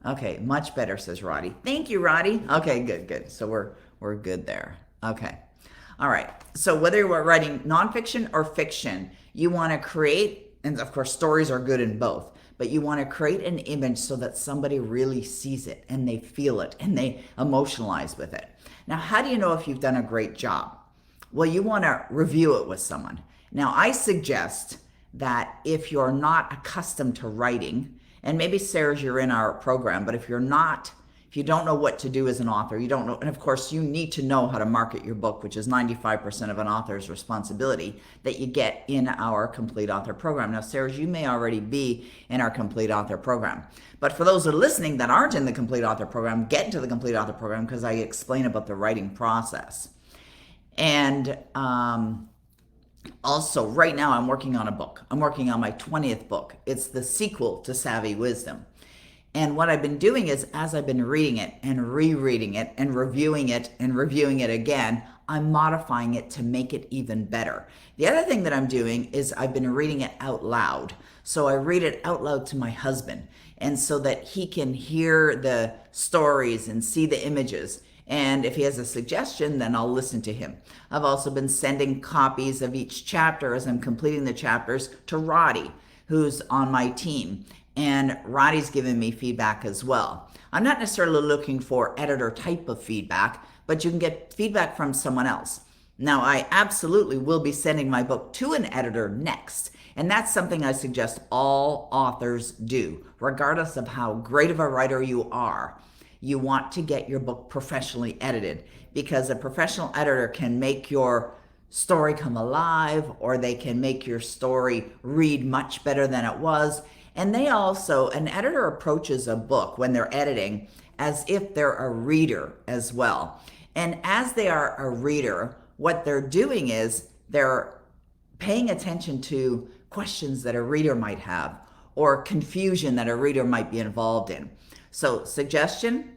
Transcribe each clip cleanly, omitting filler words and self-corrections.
Okay, much better, says Roddy. Thank you, Roddy. Okay, good, good. So we're good there. Okay. All right. So whether you're writing nonfiction or fiction, you want to create, and of course stories are good in both, but you want to create an image so that somebody really sees it and they feel it and they emotionalize with it. Now, how do you know if you've done a great job? Well, you want to review it with someone. Now, I suggest that if you're not accustomed to writing, and maybe Sarah's, you're in our program, but if you're not, if you don't know what to do as an author, you don't know, and of course you need to know how to market your book, which is 95% of an author's responsibility, that you get in our complete author program. Now, Sarah's, you may already be in our complete author program, but for those that are listening that aren't in the complete author program, get into the complete author program because I explain about the writing process. And also, right now I'm working on a book. I'm working on my 20th book. It's the sequel to Savvy Wisdom. And what I've been doing is, as I've been reading it and rereading it and reviewing it again, I'm modifying it to make it even better. The other thing that I'm doing is I've been reading it out loud. So I read it out loud to my husband, and so that he can hear the stories and see the images. And if he has a suggestion, then I'll listen to him. I've also been sending copies of each chapter as I'm completing the chapters to Roddy, who's on my team. And Roddy's given me feedback as well. I'm not necessarily looking for editor type of feedback, but you can get feedback from someone else. Now, I absolutely will be sending my book to an editor next. And that's something I suggest all authors do, regardless of how great of a writer you are. You want to get your book professionally edited, because a professional editor can make your story come alive, or they can make your story read much better than it was. And they also, an editor approaches a book when they're editing as if they're a reader as well. And as they are a reader, what they're doing is they're paying attention to questions that a reader might have, or confusion that a reader might be involved in. So suggestion,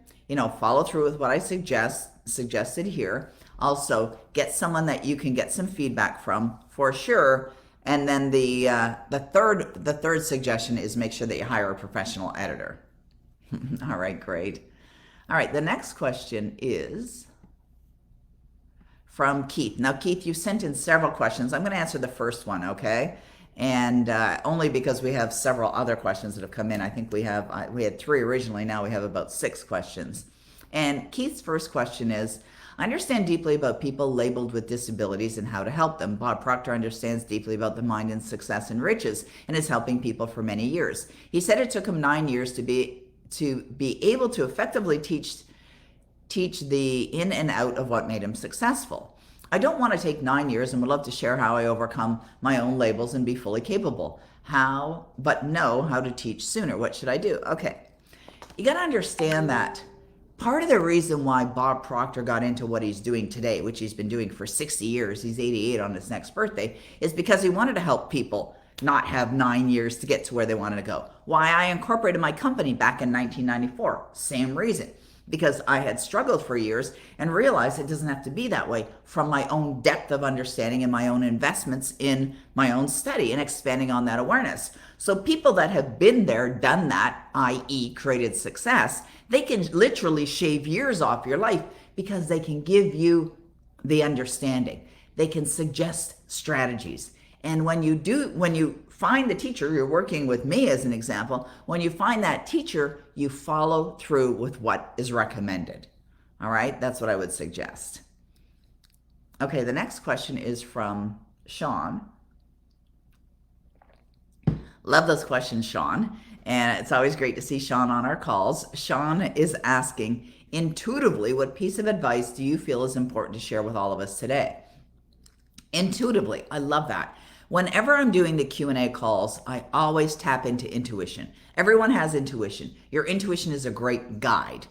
follow through with what I suggested here. Also, get someone that you can get some feedback from for sure. And then the third suggestion is make sure that you hire a professional editor. All right, great. All right, the next question is from Keith. Now, Keith, you sent in several questions. I'm going to answer the first one, okay? And only because we have several other questions that have come in. I think we had 3 originally. Now we have about 6 questions. And Keith's first question is, I understand deeply about people labeled with disabilities and how to help them. Bob Proctor understands deeply about the mind and success and riches and is helping people for many years. He said it took him 9 years to be able to effectively teach the in and out of what made him successful. I don't want to take 9 years and would love to share how I overcome my own labels and be fully capable. But know how to teach sooner. What should I do? Okay. You got to understand that part of the reason why Bob Proctor got into what he's doing today, which he's been doing for 60 years, he's 88 on his next birthday, is because he wanted to help people not have 9 years to get to where they wanted to go. Why I incorporated my company back in 1994, same reason. Because I had struggled for years and realized it doesn't have to be that way from my own depth of understanding and my own investments in my own study and expanding on that awareness. So people that have been there, done that, i.e. created success, they can literally shave years off your life because they can give you the understanding. They can suggest strategies. And when you find the teacher, you're working with me as an example, when you find that teacher, you follow through with what is recommended. All right, that's what I would suggest. Okay, the next question is from Sean. Love those questions, Sean. And it's always great to see Sean on our calls. Sean is asking, intuitively, what piece of advice do you feel is important to share with all of us today? Intuitively, I love that. Whenever I'm doing the Q&A calls, I always tap into intuition. Everyone has intuition. Your intuition is a great guide.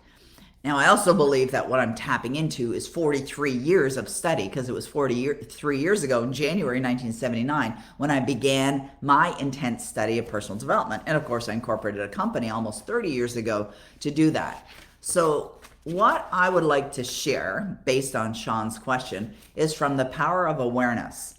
Now, I also believe that what I'm tapping into is 43 years of study, because it was 43 years ago in January 1979 when I began my intense study of personal development. And of course, I incorporated a company almost 30 years ago to do that. So what I would like to share, based on Sean's question, is from The Power of Awareness.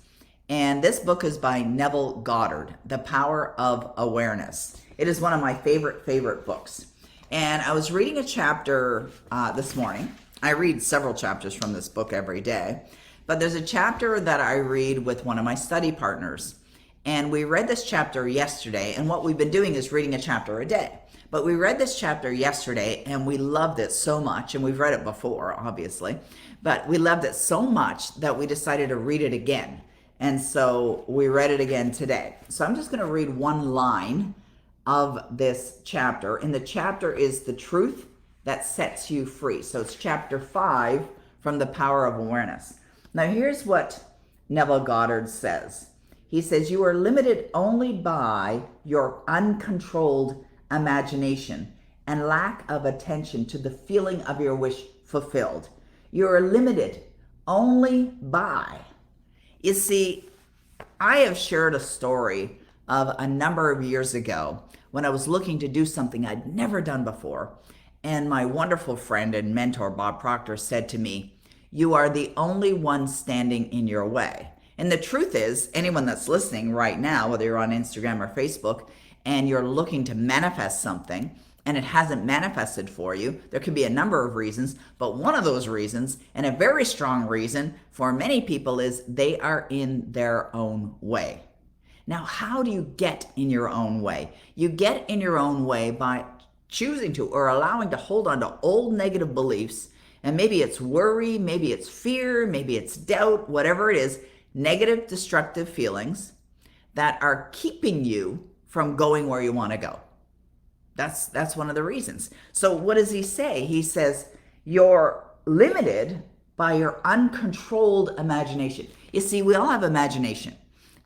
And this book is by Neville Goddard, The Power of Awareness. It is one of my favorite books. And I was reading a chapter this morning. I read several chapters from this book every day, but there's a chapter that I read with one of my study partners. And we read this chapter yesterday, and what we've been doing is reading a chapter a day. But we read this chapter yesterday, and we loved it so much, and we've read it before, obviously, but we loved it so much that we decided to read it again. And so we read it again today. So I'm just going to read one line of this chapter, and the chapter is The Truth That Sets You Free. So it's chapter 5 from The Power of Awareness. Now here's what Neville Goddard says. He says, you are limited only by your uncontrolled imagination and lack of attention to the feeling of your wish fulfilled. You are limited only by. You see, I have shared a story of a number of years ago when I was looking to do something I'd never done before. And my wonderful friend and mentor, Bob Proctor, said to me, you are the only one standing in your way. And the truth is, anyone that's listening right now, whether you're on Instagram or Facebook, and you're looking to manifest something, and it hasn't manifested for you, there could be a number of reasons, but one of those reasons, and a very strong reason for many people, is they are in their own way. Now, how do you get in your own way? You get in your own way by choosing to or allowing to hold on to old negative beliefs, and maybe it's worry, maybe it's fear, maybe it's doubt, whatever it is, negative, destructive feelings that are keeping you from going where you want to go. That's one of the reasons. So what does he say? He says, you're limited by your uncontrolled imagination. You see, we all have imagination.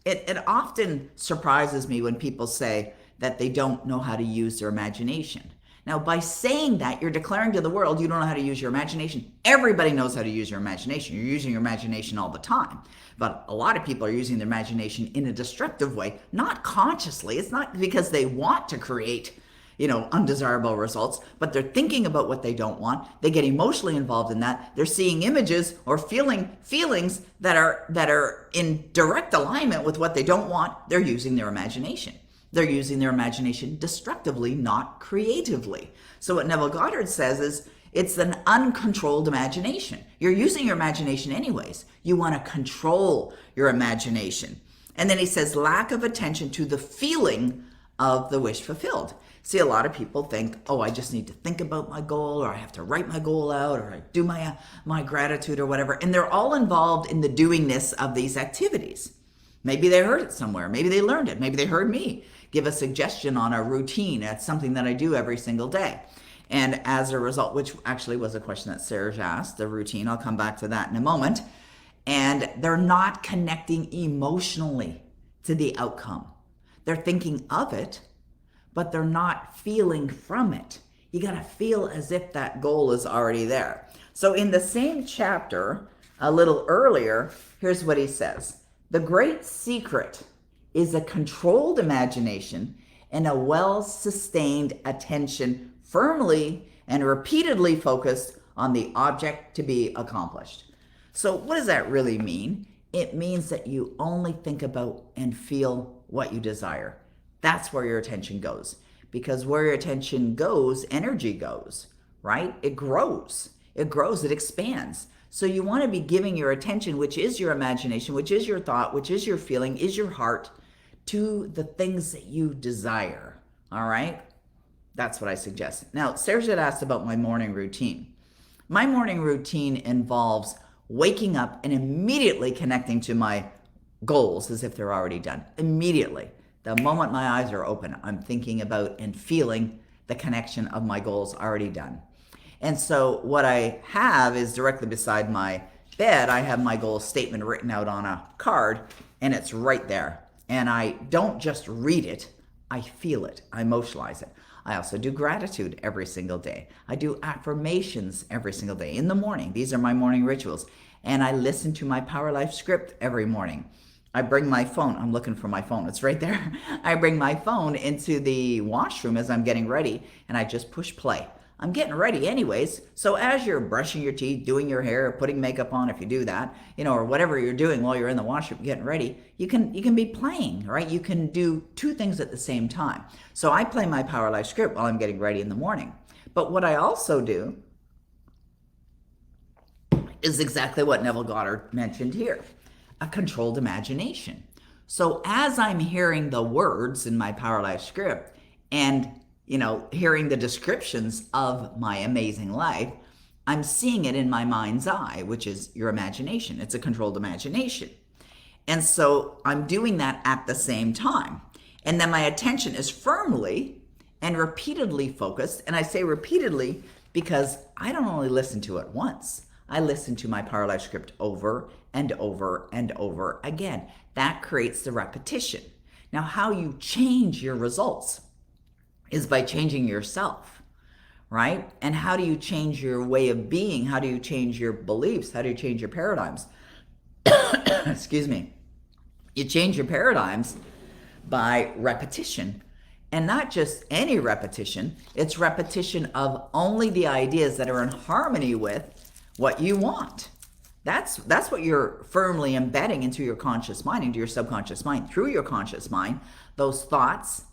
It often surprises me when people say that they don't know how to use their imagination. Now, by saying that, you're declaring to the world you don't know how to use your imagination. Everybody knows how to use your imagination. You're using your imagination all the time. But a lot of people are using their imagination in a destructive way, not consciously. It's not because they want to create, undesirable results, but they're thinking about what they don't want. They get emotionally involved in that. They're seeing images or feeling feelings that are in direct alignment with what they don't want. They're using their imagination. They're using their imagination destructively, not creatively. So what Neville Goddard says is, it's an uncontrolled imagination. You're using your imagination anyways. You want to control your imagination. And then he says, lack of attention to the feeling of the wish fulfilled. See, a lot of people think, I just need to think about my goal, or I have to write my goal out, or I do my gratitude or whatever. And they're all involved in the doingness of these activities. Maybe they heard it somewhere. Maybe they learned it. Maybe they heard me give a suggestion on a routine. It's something that I do every single day. And as a result, which actually was a question that Serge asked, the routine, I'll come back to that in a moment. And they're not connecting emotionally to the outcome. They're thinking of it, but they're not feeling from it. You got to feel as if that goal is already there. So in the same chapter, a little earlier, here's what he says. The great secret is a controlled imagination and a well-sustained attention firmly and repeatedly focused on the object to be accomplished. So what does that really mean? It means that you only think about and feel what you desire. That's where your attention goes. Because where your attention goes, energy goes, right? It grows, it expands. So you want to be giving your attention, which is your imagination, which is your thought, which is your feeling, is your heart, to the things that you desire, all right? That's what I suggest. Now, Sarah had asked about my morning routine. My morning routine involves waking up and immediately connecting to my goals as if they're already done. Immediately. The moment my eyes are open, I'm thinking about and feeling the connection of my goals already done. And so what I have is directly beside my bed, I have my goal statement written out on a card, and it's right there. And I don't just read it, I feel it, I emotionalize it. I also do gratitude every single day. I do affirmations every single day in the morning. These are my morning rituals. And I listen to my Power Life script every morning. I bring my phone. I'm looking for my phone. It's right there. I bring my phone into the washroom as I'm getting ready, and I just push play. I'm getting ready anyways. So as you're brushing your teeth, doing your hair, putting makeup on if you do that, or whatever you're doing while you're in the washroom getting ready, you can be playing, right? You can do two things at the same time. So I play my Power Life script while I'm getting ready in the morning. But what I also do is exactly what Neville Goddard mentioned here, a controlled imagination. So as I'm hearing the words in my Power Life script and, hearing the descriptions of my amazing life, I'm seeing it in my mind's eye, which is your imagination. It's a controlled imagination. And so I'm doing that at the same time. And then my attention is firmly and repeatedly focused. And I say repeatedly because I don't only listen to it once. I listen to my Power Life script over and over and over again. That creates the repetition. Now, how you change your results is by changing yourself, right? And how do you change your way of being? How do you change your beliefs? How do you change your paradigms? Excuse me. You change your paradigms by repetition. And not just any repetition, it's repetition of only the ideas that are in harmony with what you want. That's what you're firmly embedding into your conscious mind, into your subconscious mind, through your conscious mind, those thoughts,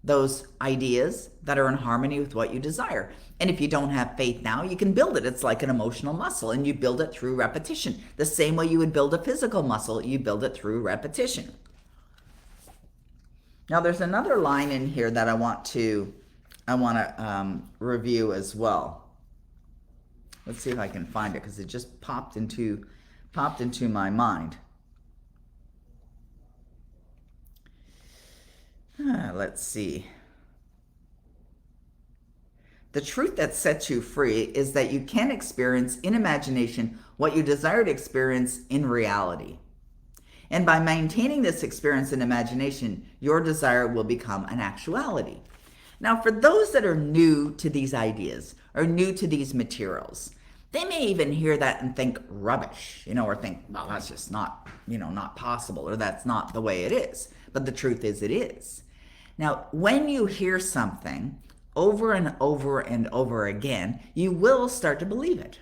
those ideas that are in harmony with what you desire. And if you don't have faith now, you can build it. It's like an emotional muscle, and you build it through repetition. The same way you would build a physical muscle, you build it through repetition. Now, there's another line in here that I want to review as well. Let's see if I can find it because it just popped into my mind. Let's see. The truth that sets you free is that you can experience in imagination what you desire to experience in reality. And by maintaining this experience in imagination, your desire will become an actuality. Now, for those that are new to these ideas or new to these materials, they may even hear that and think rubbish, or think, well, that's just not, not possible, or that's not the way it is. But the truth is, it is. Now, when you hear something over and over and over again, you will start to believe it.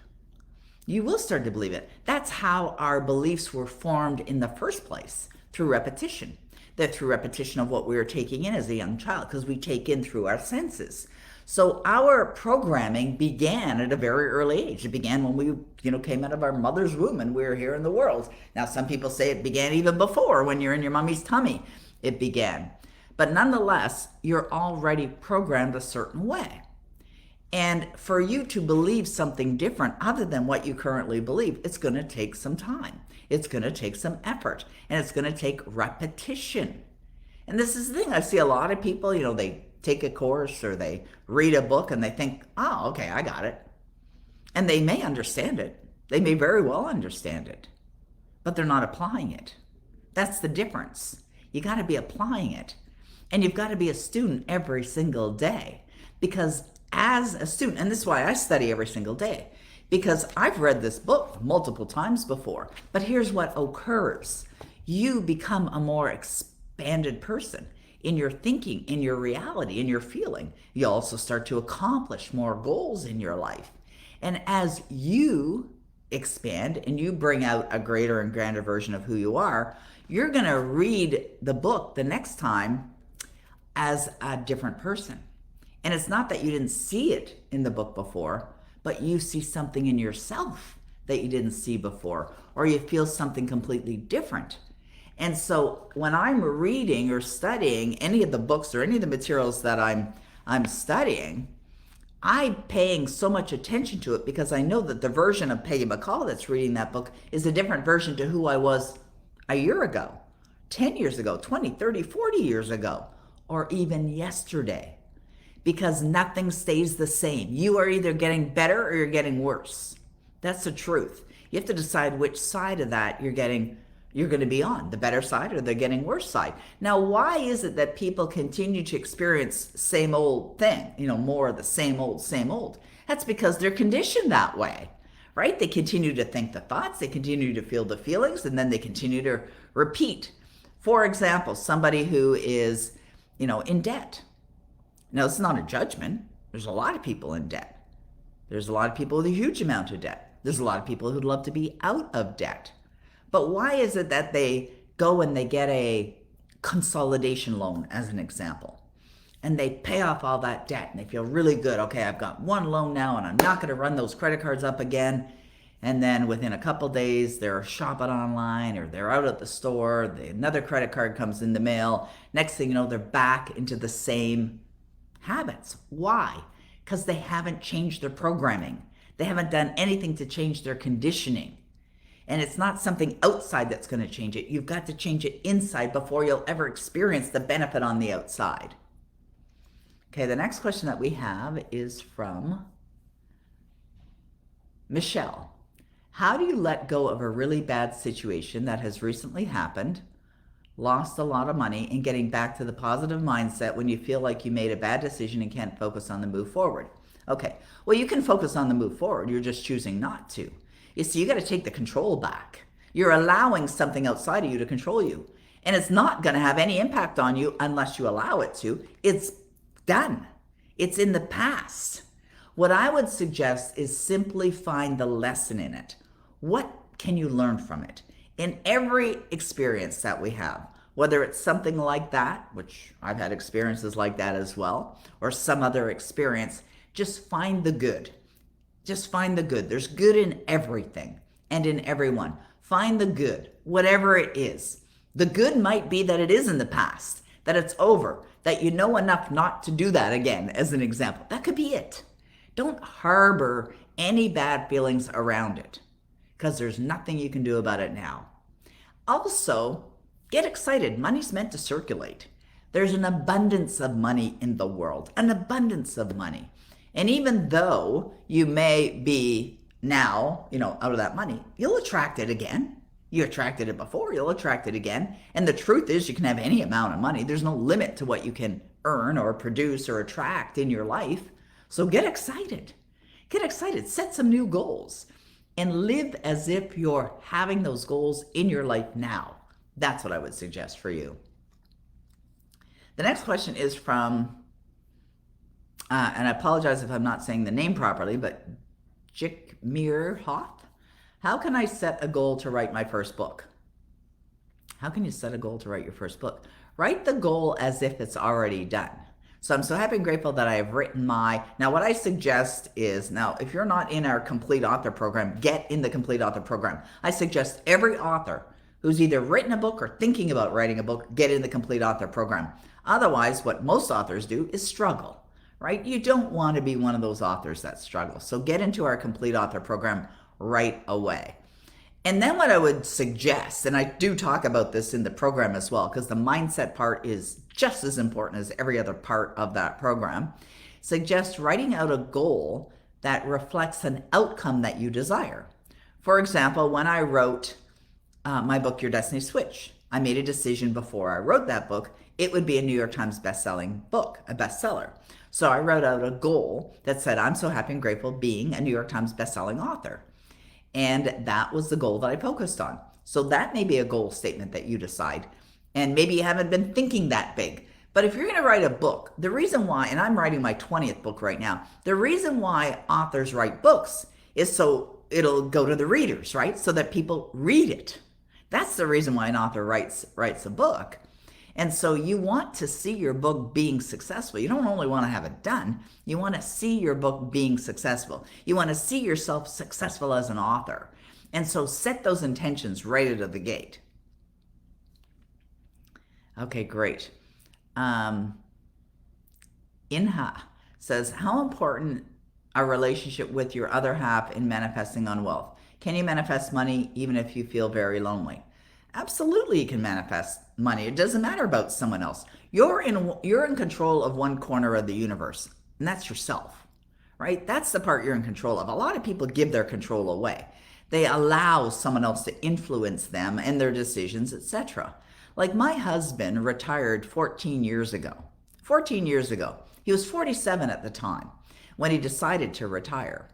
You will start to believe it. That's how our beliefs were formed in the first place, through repetition. They're through repetition of what we were taking in as a young child, because we take in through our senses. So our programming began at a very early age. It began when we, came out of our mother's womb and we were here in the world. Now, some people say it began even before, when you're in your mommy's tummy, it began. But nonetheless, you're already programmed a certain way. And for you to believe something different other than what you currently believe, it's going to take some time. It's going to take some effort, and it's going to take repetition. And this is the thing. I see a lot of people, they take a course or they read a book and they think, oh, okay, I got it. And they may understand it. They may very well understand it, but they're not applying it. That's the difference. You got to be applying it. And you've got to be a student every single day, because as a student, and this is why I study every single day, because I've read this book multiple times before, but here's what occurs. You become a more expanded person in your thinking, in your reality, in your feeling. You also start to accomplish more goals in your life. And as you expand and you bring out a greater and grander version of who you are, you're going to read the book the next time as a different person. And it's not that you didn't see it in the book before, but you see something in yourself that you didn't see before, or you feel something completely different. And so when I'm reading or studying any of the books or any of the materials that I'm studying, I'm paying so much attention to it because I know that the version of Peggy McColl that's reading that book is a different version to who I was a year ago, 10 years ago, 20, 30, 40 years ago, or even yesterday. Because nothing stays the same. You are either getting better or you're getting worse. That's the truth. You have to decide which side of that you're going to be on, the better side or the getting worse side. Now, why is it that people continue to experience same old thing, more of the same old? That's because they're conditioned that way, right? They continue to think the thoughts, they continue to feel the feelings, and then they continue to repeat. For example, somebody who is, in debt. Now, it's not a judgment. There's a lot of people in debt. There's a lot of people with a huge amount of debt. There's a lot of people who'd love to be out of debt. But why is it that they go and they get a consolidation loan, as an example, and they pay off all that debt and they feel really good? Okay, I've got one loan now and I'm not going to run those credit cards up again. And then within a couple days, they're shopping online or they're out at the store, another credit card comes in the mail. Next thing you know, they're back into the same habits. Why? Because they haven't changed their programming. They haven't done anything to change their conditioning. And it's not something outside that's going to change it. You've got to change it inside before you'll ever experience the benefit on the outside. Okay, the next question that we have is from Michelle. How do you let go of a really bad situation that has recently happened, lost a lot of money, and getting back to the positive mindset when you feel like you made a bad decision and can't focus on the move forward? Okay, well, you can focus on the move forward. You're just choosing not to. You see, you got to take the control back. You're allowing something outside of you to control you. And it's not going to have any impact on you unless you allow it to. It's done. It's in the past. What I would suggest is simply find the lesson in it. What can you learn from it? In every experience that we have, whether it's something like that, which I've had experiences like that as well, or some other experience, just find the good. Just find the good. There's good in everything and in everyone. Find the good, whatever it is. The good might be that it is in the past, that it's over, that you know enough not to do that again, as an example. That could be it. Don't harbor any bad feelings around it, because there's nothing you can do about it now. Also, get excited. Money's meant to circulate. There's an abundance of money in the world, an abundance of money. And even though you may be now, out of that money, you'll attract it again. You attracted it before, you'll attract it again. And the truth is, you can have any amount of money. There's no limit to what you can earn or produce or attract in your life. So get excited. Get excited. Set some new goals and live as if you're having those goals in your life now. That's what I would suggest for you. The next question is from, and I apologize if I'm not saying the name properly, but Jickmere Hoth. How can I set a goal to write my first book? How can you set a goal to write your first book? Write the goal as if it's already done. So I'm so happy and grateful that I have written now what I suggest is, if you're not in our complete author program, get in the complete author program. I suggest every author who's either written a book or thinking about writing a book, get in the complete author program. Otherwise, what most authors do is struggle. Right? You don't want to be one of those authors that struggle. So get into our complete author program right away. And then what I would suggest, and I do talk about this in the program as well, because the mindset part is just as important as every other part of that program, suggest writing out a goal that reflects an outcome that you desire. For example, when I wrote my book, Your Destiny Switch, I made a decision before I wrote that book, it would be a New York Times best-selling book, a bestseller. So I wrote out a goal that said, I'm so happy and grateful being a New York Times bestselling author. And that was the goal that I focused on. So that may be a goal statement that you decide. And maybe you haven't been thinking that big. But if you're going to write a book, the reason why, and I'm writing my 20th book right now, the reason why authors write books is so it'll go to the readers, right? So that people read it. That's the reason why an author writes a book. And so you want to see your book being successful. You don't only want to have it done. You want to see your book being successful. You want to see yourself successful as an author. And so set those intentions right out of the gate. Okay, great. Inha says, how important a relationship with your other half in manifesting on wealth? Can you manifest money even if you feel very lonely? Absolutely, you can manifest money. It doesn't matter about someone else. You're in control of one corner of the universe, and that's yourself, right? That's the part you're in control of. A lot of people give their control away. They allow someone else to influence them and their decisions, etc. Like my husband retired 14 years ago. 14 years ago. He was 47 at the time when he decided to retire.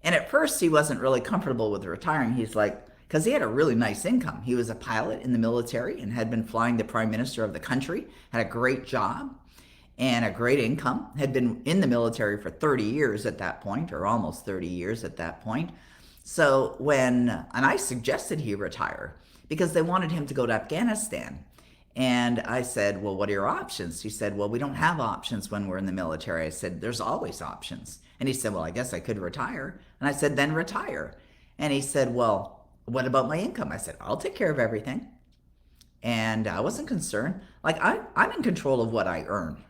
And at first, he wasn't really comfortable with retiring. He's like, because he had a really nice income. He was a pilot in the military and had been flying the prime minister of the country, had a great job. and a great income, had been in the military for 30 years at that point, or almost 30 years at that point. So and I suggested he retire because they wanted him to go to Afghanistan. And I said, well, what are your options? He said, well, we don't have options when we're in the military. I said, there's always options. And he said, well, I guess I could retire. And I said, then retire. And he said, well, what about my income? I said, I'll take care of everything. And I wasn't concerned. Like, I'm in control of what I earn,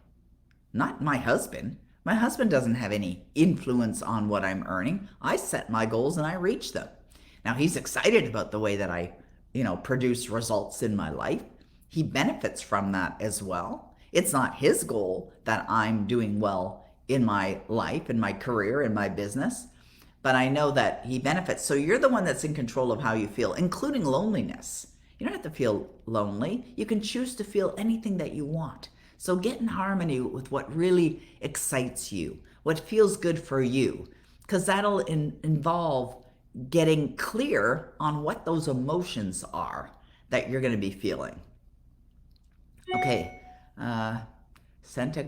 not my husband. My husband doesn't have any influence on what I'm earning. I set my goals and I reach them. Now, he's excited about the way that I, produce results in my life. He benefits from that as well. It's not his goal that I'm doing well in my life, in my career, in my business, but I know that he benefits. So you're the one that's in control of how you feel, including loneliness. You don't have to feel lonely. You can choose to feel anything that you want. So get in harmony with what really excites you, what feels good for you, because that'll involve getting clear on what those emotions are that you're going to be feeling. Okay, Santa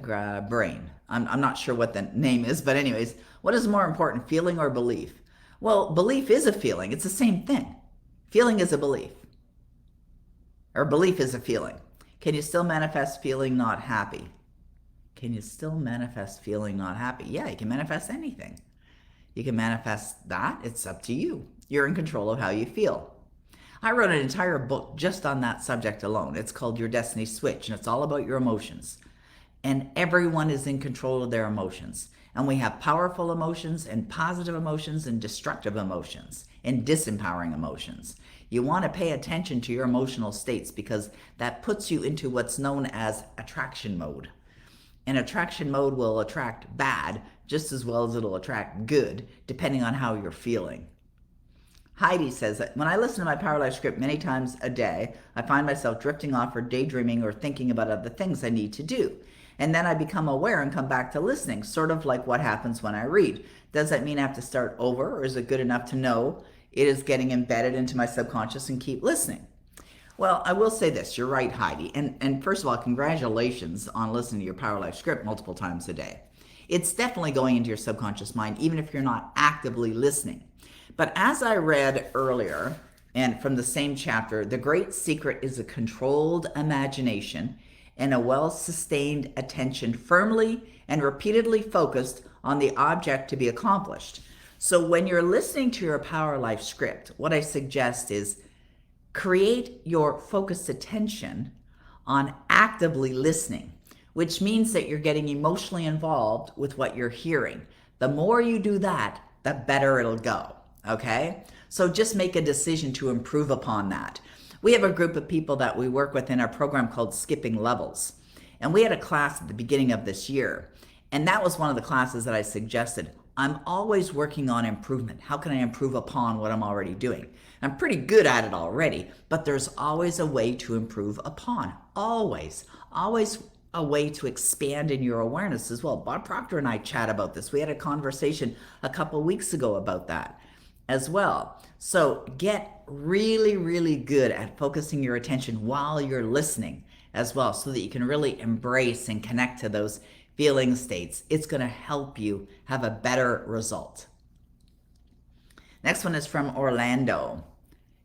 Brain. I'm not sure what the name is, but anyways, what is more important, feeling or belief? Well, belief is a feeling. It's the same thing. Feeling is a belief, or belief is a feeling. Can you still manifest feeling not happy? Can you still manifest feeling not happy? Yeah, you can manifest anything. You can manifest that. It's up to you. You're in control of how you feel. I wrote an entire book just on that subject alone. It's called Your Destiny Switch, and it's all about your emotions. And everyone is in control of their emotions. And we have powerful emotions and positive emotions and destructive emotions and disempowering emotions. You want to pay attention to your emotional states because that puts you into what's known as attraction mode. And attraction mode will attract bad just as well as it'll attract good, depending on how you're feeling. Heidi says that when I listen to my Power Life script many times a day, I find myself drifting off or daydreaming or thinking about other things I need to do. And then I become aware and come back to listening, sort of like what happens when I read. Does that mean I have to start over, or is it good enough to know it is getting embedded into my subconscious and keep listening? Well, I will say this. You're right, Heidi. And first of all, congratulations on listening to your Power Life script multiple times a day. It's definitely going into your subconscious mind, even if you're not actively listening. But as I read earlier, and from the same chapter, the great secret is a controlled imagination and a well-sustained attention firmly and repeatedly focused on the object to be accomplished. So when you're listening to your Power Life script, what I suggest is create your focused attention on actively listening, which means that you're getting emotionally involved with what you're hearing. The more you do that, the better it'll go. Okay? So just make a decision to improve upon that. We have a group of people that we work with in our program called Skipping Levels. And we had a class at the beginning of this year. And that was one of the classes that I suggested. I'm always working on improvement. How can I improve upon what I'm already doing? I'm pretty good at it already, but there's always a way to improve upon. Always a way to expand in your awareness as well. Bob Proctor and I chat about this. We had a conversation a couple weeks ago about that as well. So get really, really good at focusing your attention while you're listening as well, so that you can really embrace and connect to those feeling states. It's going to help you have a better result. Next one is from Orlando.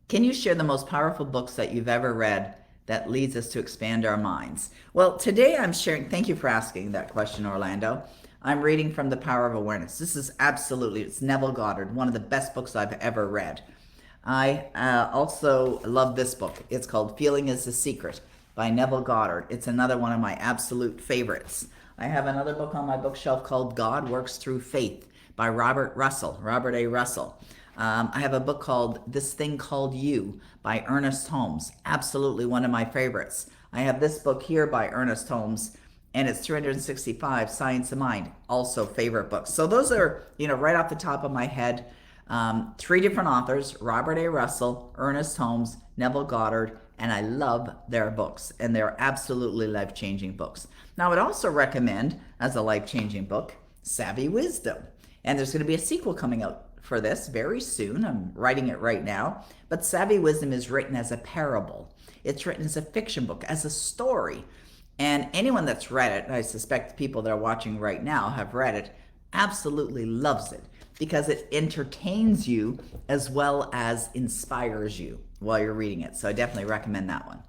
Can you share the most powerful books that you've ever read that leads us to expand our minds? Well, today I'm sharing, thank you for asking that question, Orlando. I'm reading from The Power of Awareness. This is it's Neville Goddard, one of the best books I've ever read. I also love this book. It's called Feeling is the Secret by Neville Goddard. It's another one of my absolute favorites. I have another book on my bookshelf called God Works Through Faith by Robert A. Russell. I have a book called This Thing Called You by Ernest Holmes. Absolutely one of my favorites. I have this book here by Ernest Holmes, and it's 365 Science of Mind. Also favorite books. So those are, right off the top of my head, 3 different authors, Robert A. Russell, Ernest Holmes, Neville Goddard, and I love their books, and they're absolutely life-changing books. Now, I would also recommend, as a life-changing book, Savvy Wisdom. And there's going to be a sequel coming out for this very soon. I'm writing it right now. But Savvy Wisdom is written as a parable. It's written as a fiction book, as a story. And anyone that's read it, I suspect the people that are watching right now have read it, absolutely loves it because it entertains you as well as inspires you while you're reading it. So I definitely recommend that one.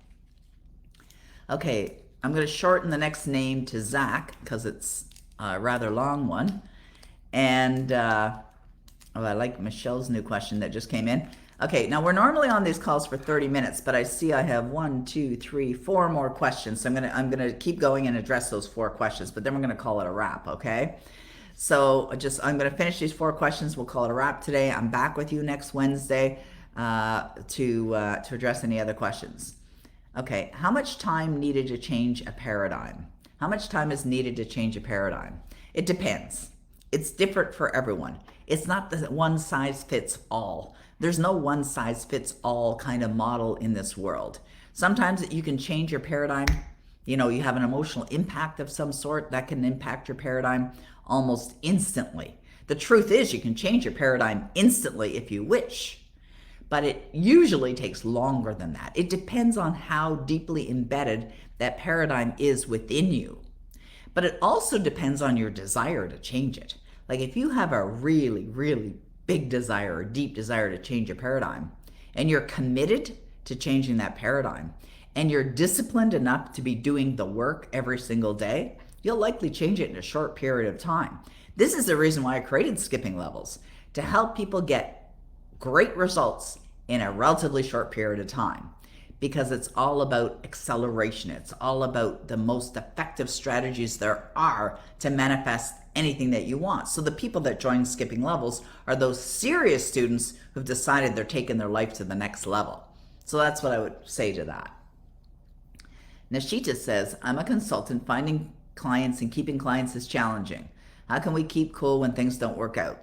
Okay, I'm going to shorten the next name to Zach because it's a rather long one. And I like Michelle's new question that just came in. Okay, now we're normally on these calls for 30 minutes, but I see I have 1, 2, 3, 4 more questions. So I'm gonna keep going and address those 4 questions, but then we're gonna call it a wrap, okay? So I'm gonna finish these 4 questions. We'll call it a wrap today. I'm back with you next Wednesday to address any other questions. Okay, how much time needed to change a paradigm? How much time is needed to change a paradigm? It depends. It's different for everyone. It's not the one size fits all. There's no one size fits all kind of model in this world. Sometimes you can change your paradigm. You know, you have an emotional impact of some sort that can impact your paradigm almost instantly. The truth is you can change your paradigm instantly if you wish, but it usually takes longer than that. It depends on how deeply embedded that paradigm is within you. But it also depends on your desire to change it. Like if you have a really, really big desire, or deep desire to change your paradigm, and you're committed to changing that paradigm, and you're disciplined enough to be doing the work every single day, you'll likely change it in a short period of time. This is the reason why I created skipping levels, to help people get great results in a relatively short period of time. Because it's all about acceleration. It's all about the most effective strategies there are to manifest anything that you want. So the people that join skipping levels are those serious students who've decided they're taking their life to the next level. So that's what I would say to that. Nashita says, I'm a consultant. Finding clients and keeping clients is challenging. How can we keep cool when things don't work out?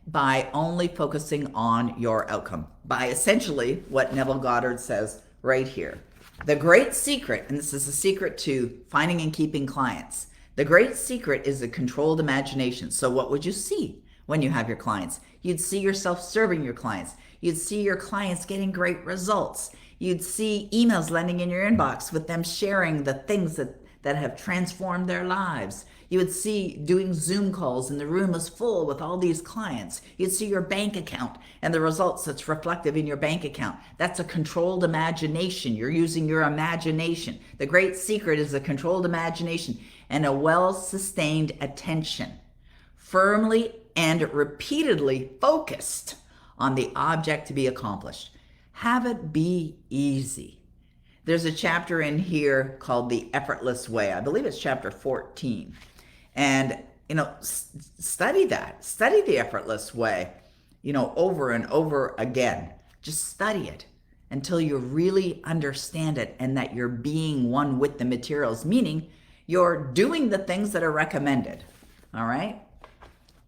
By only focusing on your outcome. By essentially what Neville Goddard says right here. The great secret, and this is the secret to finding and keeping clients, the great secret is a controlled imagination. So what would you see when you have your clients? You'd see yourself serving your clients. You'd see your clients getting great results. You'd see emails landing in your inbox with them sharing the things that have transformed their lives. You would see doing Zoom calls and the room is full with all these clients. You'd see your bank account and the results that's reflective in your bank account. That's a controlled imagination. You're using your imagination. The great secret is a controlled imagination and a well-sustained attention, firmly and repeatedly focused on the object to be accomplished. Have it be easy. There's a chapter in here called The Effortless Way. I believe it's chapter 14. And, study that. Study The Effortless Way, over and over again. Just study it until you really understand it and that you're being one with the materials, meaning you're doing the things that are recommended. All right?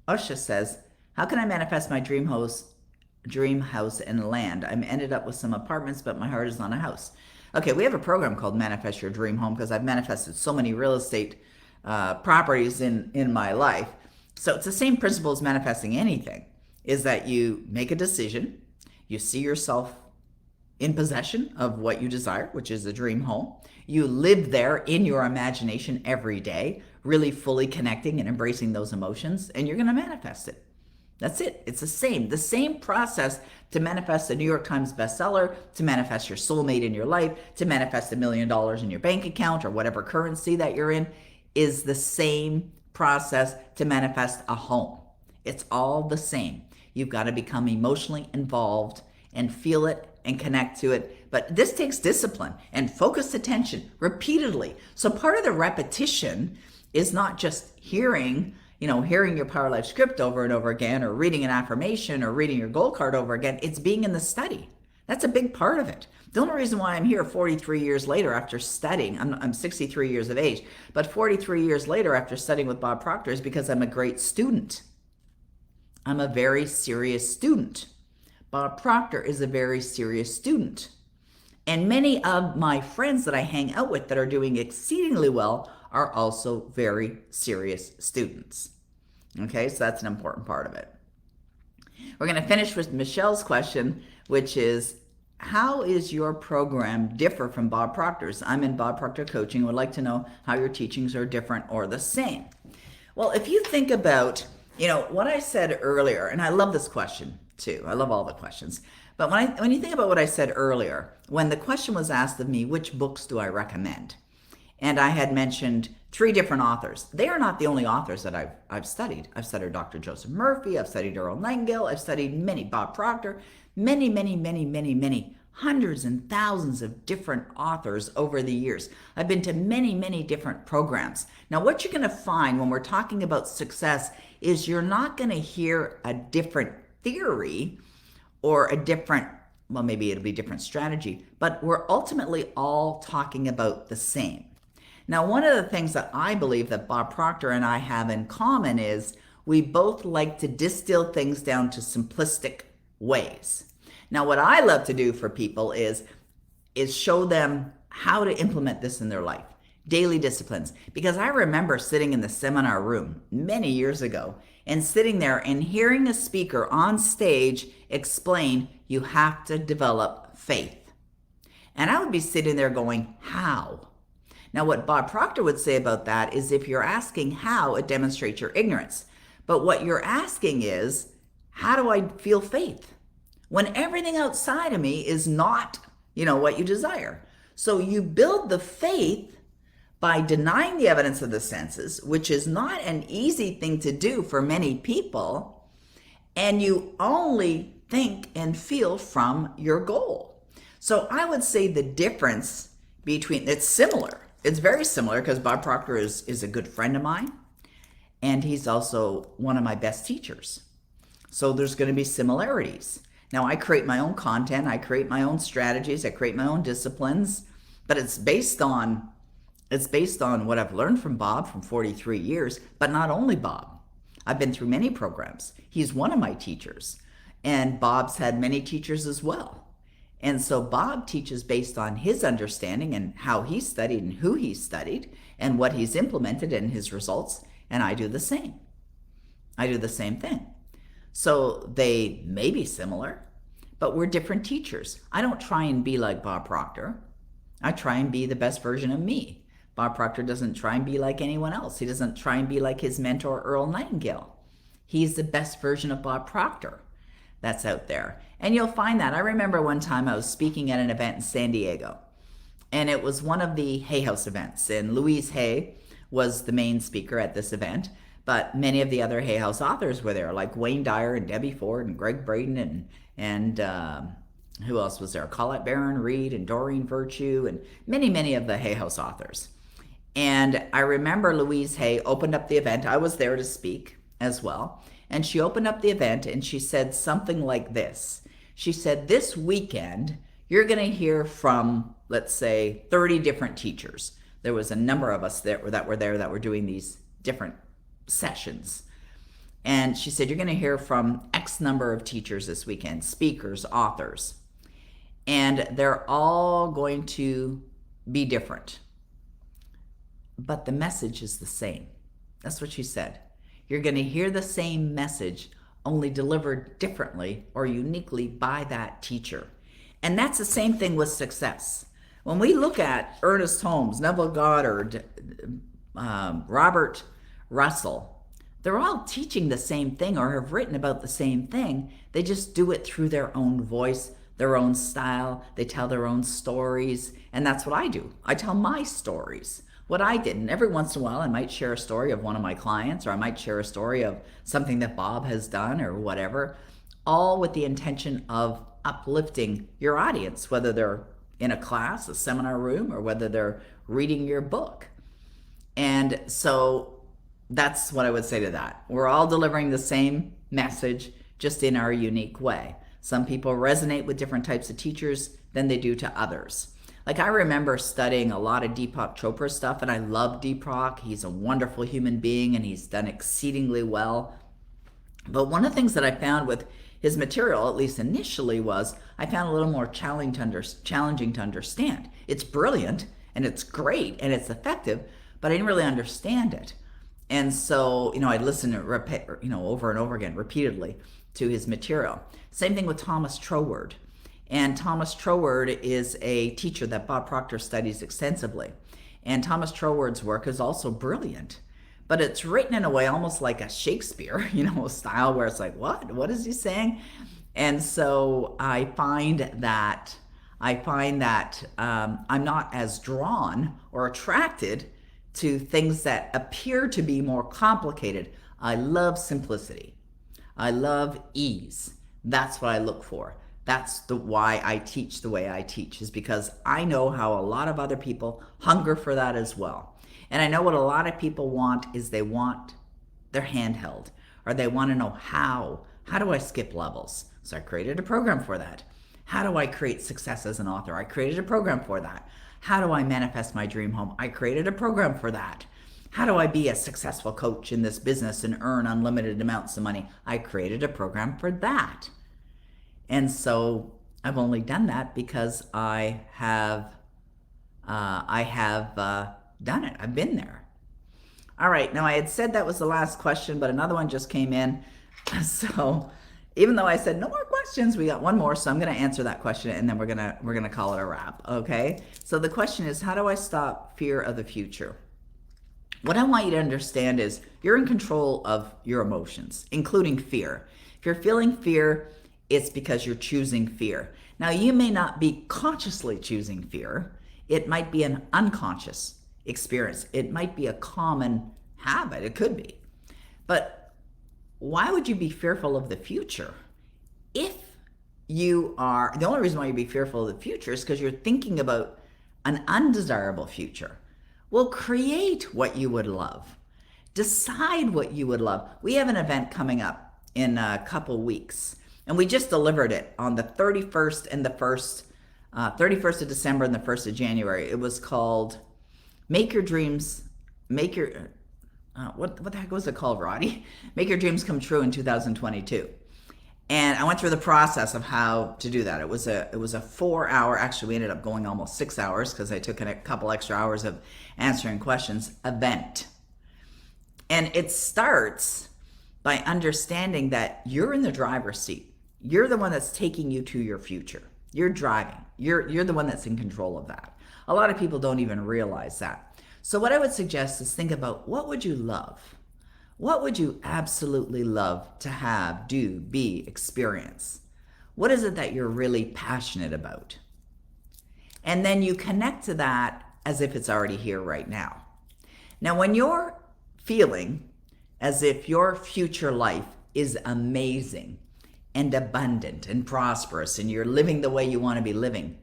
Usha says, how can I manifest my dream house and land? I'm ended up with some apartments, but my heart is on a house. Okay, we have a program called Manifest Your Dream Home because I've manifested so many real estate properties in my life. So it's the same principle as manifesting anything, is that you make a decision, you see yourself in possession of what you desire, which is a dream home. You live there in your imagination every day, really fully connecting and embracing those emotions, and you're going to manifest it. That's it. It's the same process to manifest a New York Times bestseller, to manifest your soulmate in your life, to manifest $1 million in your bank account or whatever currency that you're in, is the same process to manifest a home. It's all the same. You've got to become emotionally involved and feel it and connect to it. But this takes discipline and focused attention repeatedly. So part of the repetition is not just hearing your Power Life script over and over again, or reading an affirmation or reading your goal card over again. It's being in the study. That's a big part of it. The only reason why I'm here 43 years later after studying, I'm 63 years of age, but 43 years later after studying with Bob Proctor is because I'm a great student. I'm a very serious student. Bob Proctor is a very serious student. And many of my friends that I hang out with that are doing exceedingly well are also very serious students. Okay, so that's an important part of it. We're going to finish with Michelle's question, which is, how is your program differ from Bob Proctor's? I'm in Bob Proctor coaching. Would like to know how your teachings are different or the same. Well, if you think about, what I said earlier, and I love this question too. I love all the questions. But when you think about what I said earlier, when the question was asked of me, which books do I recommend? And I had mentioned 3 different authors. They are not the only authors that I've studied. I've studied Dr. Joseph Murphy. I've studied Earl Nightingale. I've studied many, Bob Proctor, many, many, many, many, many, hundreds and thousands of different authors over the years. I've been to many, many different programs. Now, what you're going to find when we're talking about success is you're not going to hear a different theory or a different, well, maybe it'll be different strategy, but we're ultimately all talking about the same. Now, one of the things that I believe that Bob Proctor and I have in common is we both like to distill things down to simplistic ways. Now, what I love to do for people is show them how to implement this in their life, daily disciplines. Because I remember sitting in the seminar room many years ago and sitting there and hearing a speaker on stage explain you have to develop faith. And I would be sitting there going, how? Now, what Bob Proctor would say about that is if you're asking how, it demonstrates your ignorance. But what you're asking is, how do I feel faith? When everything outside of me is not, what you desire. So you build the faith by denying the evidence of the senses, which is not an easy thing to do for many people, and you only think and feel from your goal. So I would say the difference between, it's similar. It's very similar because Bob Proctor is a good friend of mine, and he's also one of my best teachers. So there's going to be similarities. Now, I create my own content, I create my own strategies, I create my own disciplines, but it's based on what I've learned from Bob from 43 years, but not only Bob. I've been through many programs. He's one of my teachers, and Bob's had many teachers as well. And so Bob teaches based on his understanding and how he studied and who he studied and what he's implemented and his results, and I do the same. I do the same thing. So they may be similar, but we're different teachers. I don't try and be like Bob Proctor. I try and be the best version of me. Bob Proctor doesn't try and be like anyone else. He doesn't try and be like his mentor, Earl Nightingale. He's the best version of Bob Proctor that's out there. And you'll find that. I remember one time I was speaking at an event in San Diego, and it was one of the Hay House events, and Louise Hay was the main speaker at this event, but many of the other Hay House authors were there, like Wayne Dyer and Debbie Ford and Greg Braden and who else was there? Colette Baron Reed and Doreen Virtue and many, many of the Hay House authors. And I remember Louise Hay opened up the event. I was there to speak as well. And she opened up the event and she said something like this. She said, this weekend, you're going to hear from, let's say, 30 different teachers. There was a number of us that were there that were doing these different sessions. And she said, you're going to hear from X number of teachers this weekend, speakers, authors. And they're all going to be different. But the message is the same. That's what she said. You're going to hear the same message, only delivered differently or uniquely by that teacher. And that's the same thing with success. When we look at Ernest Holmes, Neville Goddard, Robert Russell, they're all teaching the same thing or have written about the same thing. They just do it through their own voice, their own style. They tell their own stories. And that's what I do. I tell my stories, what I did. And every once in a while, I might share a story of one of my clients, or I might share a story of something that Bob has done or whatever, all with the intention of uplifting your audience, whether they're in a class, a seminar room, or whether they're reading your book. And so that's what I would say to that. We're all delivering the same message, just in our unique way. Some people resonate with different types of teachers than they do to others. Like I remember studying a lot of Deepak Chopra stuff, and I love Deepak. He's a wonderful human being, and he's done exceedingly well. But one of the things that I found with his material, at least initially, was I found a little more challenging to understand. It's brilliant, and it's great, and it's effective, but I didn't really understand it. And so, I'd listen to over and over again, repeatedly, to his material. Same thing with Thomas Troward. And Thomas Troward is a teacher that Bob Proctor studies extensively. And Thomas Troward's work is also brilliant, but it's written in a way almost like a Shakespeare, style where it's like, what? What is he saying? And so I find that I'm not as drawn or attracted to things that appear to be more complicated. I love simplicity. I love ease. That's what I look for. That's why I teach the way I teach, is because I know how a lot of other people hunger for that as well. And I know what a lot of people want is they want their hand held, or they want to know how do I skip levels? So I created a program for that. How do I create success as an author? I created a program for that. How do I manifest my dream home? I created a program for that. How do I be a successful coach in this business and earn unlimited amounts of money? I created a program for that. And so I've only done that because I have done it. I've been there. All right. Now I had said that was the last question, but another one just came in. So even though I said no more questions, we got one more. So I'm going to answer that question, and then we're gonna call it a wrap. Okay. So the question is, how do I stop fear of the future? What I want you to understand is you're in control of your emotions, including fear. If you're feeling fear, it's because you're choosing fear. Now, you may not be consciously choosing fear. It might be an unconscious experience. It might be a common habit. It could be. But why would you be fearful of the future? If you are, the only reason why you'd be fearful of the future is because you're thinking about an undesirable future. Well, create what you would love. Decide what you would love. We have an event coming up in a couple weeks. And we just delivered it on the 31st and the 31st of December and the 1st of January. It was called Make Your Dreams, what the heck was it called, Roddy? Make Your Dreams Come True in 2022. And I went through the process of how to do that. It was a 4-hour, actually we ended up going almost 6 hours because I took a couple extra hours of answering questions, event. And it starts by understanding that you're in the driver's seat. You're the one that's taking you to your future. You're driving. You're the one that's in control of that. A lot of people don't even realize that. So what I would suggest is think about, what would you love? What would you absolutely love to have, do, be, experience? What is it that you're really passionate about? And then you connect to that as if it's already here right now. Now, when you're feeling as if your future life is amazing and abundant and prosperous, and you're living the way you want to be living,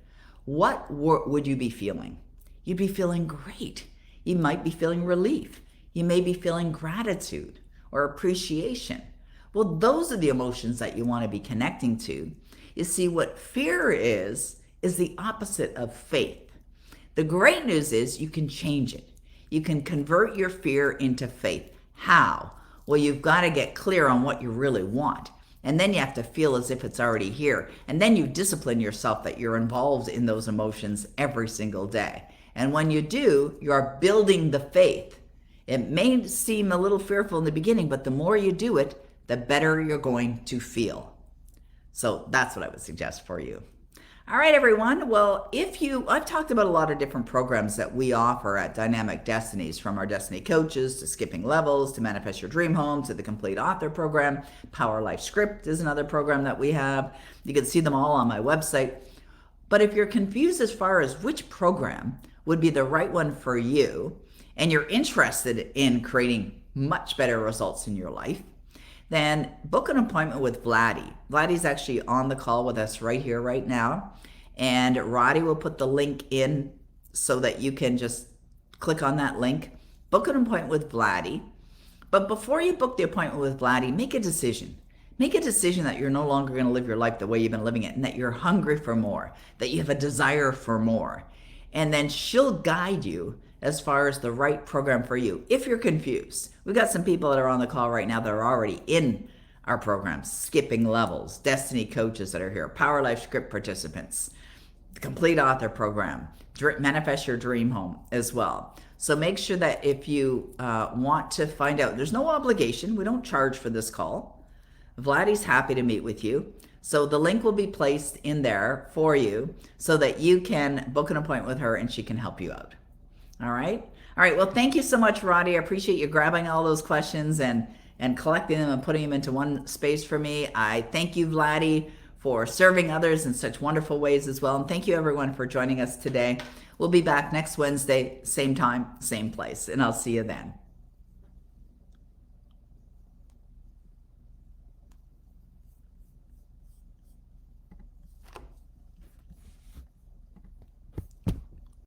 what would you be feeling? You'd be feeling great. You might be feeling relief. You may be feeling gratitude or appreciation. Well, those are the emotions that you want to be connecting to. You see, what fear is the opposite of faith. The great news is you can change it. You can convert your fear into faith. How? Well, you've got to get clear on what you really want. And then you have to feel as if it's already here. And then you discipline yourself that you're involved in those emotions every single day. And when you do, you are building the faith. It may seem a little fearful in the beginning, but the more you do it, the better you're going to feel. So that's what I would suggest for you. All right, everyone. Well, I've talked about a lot of different programs that we offer at Dynamic Destinies, from our Destiny Coaches to Skipping Levels to Manifest Your Dream Home to the Complete Author Program. Power Life Script is another program that we have. You can see them all on my website. But if you're confused as far as which program would be the right one for you, and you're interested in creating much better results in your life, then book an appointment with Vladdy. Vladdy's actually on the call with us right here, right now. And Roddy will put the link in so that you can just click on that link. Book an appointment with Vladdy. But before you book the appointment with Vladdy, make a decision. Make a decision that you're no longer going to live your life the way you've been living it, and that you're hungry for more, that you have a desire for more. And then she'll guide you as far as the right program for you. If you're confused, we've got some people that are on the call right now that are already in our programs, Skipping Levels, Destiny Coaches that are here, Power Life Script participants, the Complete Author Program, Manifest Your Dream Home as well. So make sure that if you want to find out, there's no obligation. We don't charge for this call. Vladdy's happy to meet with you. So the link will be placed in there for you so that you can book an appointment with her and she can help you out. All right. All right. Well, thank you so much, Roddy. I appreciate you grabbing all those questions and collecting them and putting them into one space for me. I thank you, Vladdy, for serving others in such wonderful ways as well. And thank you, everyone, for joining us today. We'll be back next Wednesday, same time, same place, and I'll see you then.